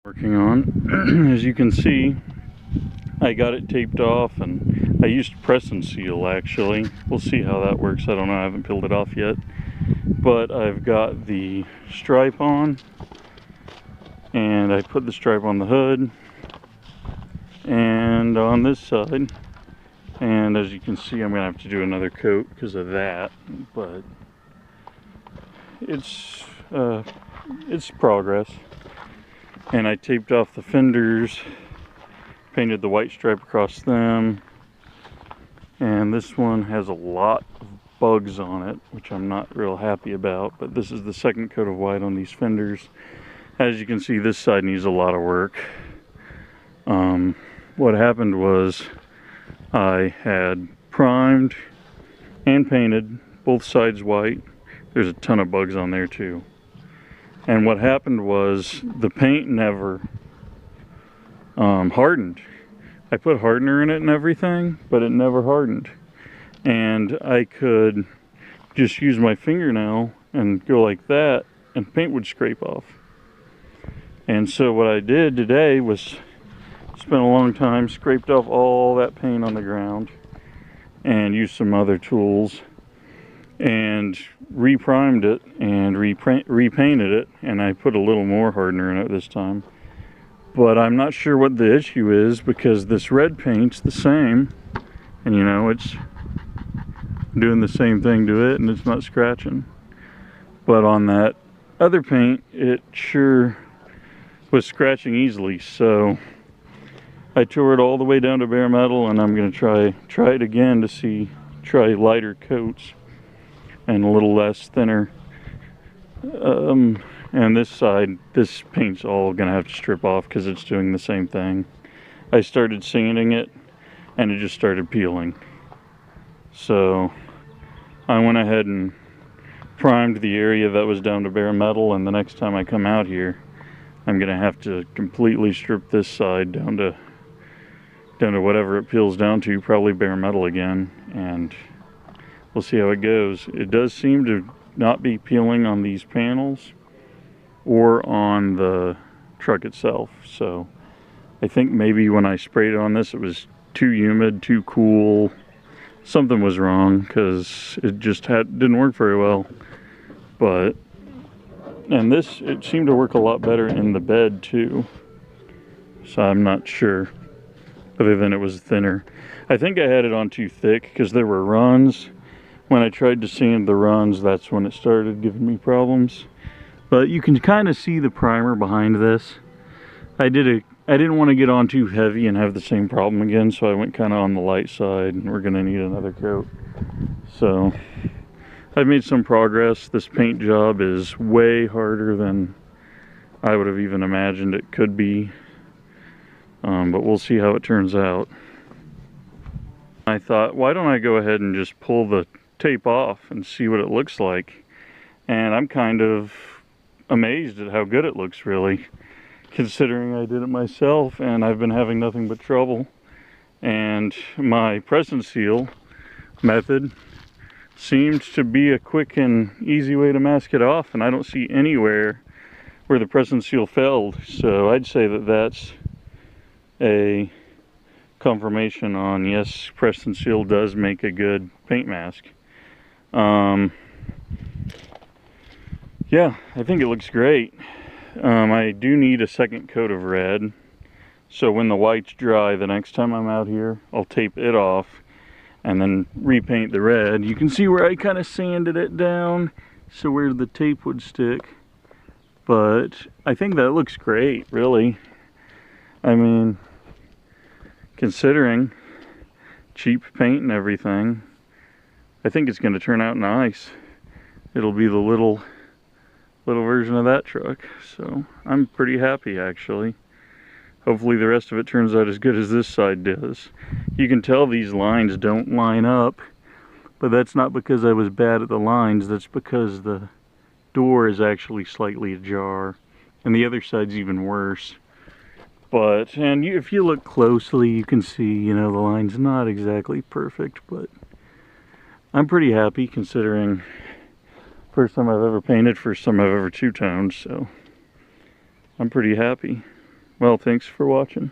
Working on. As you can see, I got it taped off, and I used press and seal actually. We'll see how that works. I don't know, I haven't peeled it off yet. But I've got the stripe on, and I put the stripe on the hood and on this side. And as you can see, I'm gonna have to do another coat because of that, but it's progress. And I taped off the fenders, painted the white stripe across them, and this one has a lot of bugs on it, which I'm not real happy about, but this is the second coat of white on these fenders. As you can see, this side needs a lot of work. What happened was I had primed and painted both sides white. There's a ton of bugs on there too. And what happened was the paint never hardened. I put hardener in it and everything, but it never hardened. And I could just use my fingernail and go like that, and paint would scrape off. And so what I did today was spent a long time, scraped off all that paint on the ground, and used some other tools, and reprimed it and repainted it, and I put a little more hardener in it this time. But I'm not sure what the issue is, because this red paint's the same, and you know, it's doing the same thing to it and it's not scratching. But on that other paint, it sure was scratching easily. So I tore it all the way down to bare metal, and I'm gonna try it again to try lighter coats and a little less thinner. And this side, this paint's all gonna have to strip off because it's doing the same thing. I started sanding it and it just started peeling. So I went ahead and primed the area that was down to bare metal, and the next time I come out here, I'm gonna have to completely strip this side down to whatever it peels down to, probably bare metal again, and we'll see how it goes. It does seem to not be peeling on these panels or on the truck itself, so I think maybe when I sprayed on this it was too humid, too cool. Something was wrong, because it just didn't work very well. And this, it seemed to work a lot better in the bed too, so I'm not sure, other than it was thinner. I think I had it on too thick because there were runs. When I tried to sand the runs, that's when it started giving me problems. But you can kind of see the primer behind this. I didn't want to get on too heavy and have the same problem again, so I went kind of on the light side, and we're gonna need another coat. So I've made some progress. This paint job is way harder than I would have even imagined it could be. But we'll see how it turns out. I thought, why don't I go ahead and just pull the tape off and see what it looks like? And I'm kind of amazed at how good it looks, really, considering I did it myself and I've been having nothing but trouble. And my press and seal method seemed to be a quick and easy way to mask it off, and I don't see anywhere where the press and seal failed. So I'd say that that's a confirmation on, yes, press and seal does make a good paint mask. Yeah, I think it looks great. I do need a second coat of red, so when the white's dry the next time I'm out here, I'll tape it off and then repaint the red. You can see where I kind of sanded it down so where the tape would stick, but I think that looks great, really. I mean, considering cheap paint and everything, I think it's going to turn out nice. It'll be the little version of that truck, so I'm pretty happy actually. Hopefully the rest of it turns out as good as this side does. You can tell these lines don't line up, but that's not because I was bad at the lines, that's because the door is actually slightly ajar, and the other side's even worse. But, and if you look closely, you can see, you know, the line's not exactly perfect, but I'm pretty happy considering first time I've ever painted, first time I've ever two-toned, so I'm pretty happy. Well, thanks for watching.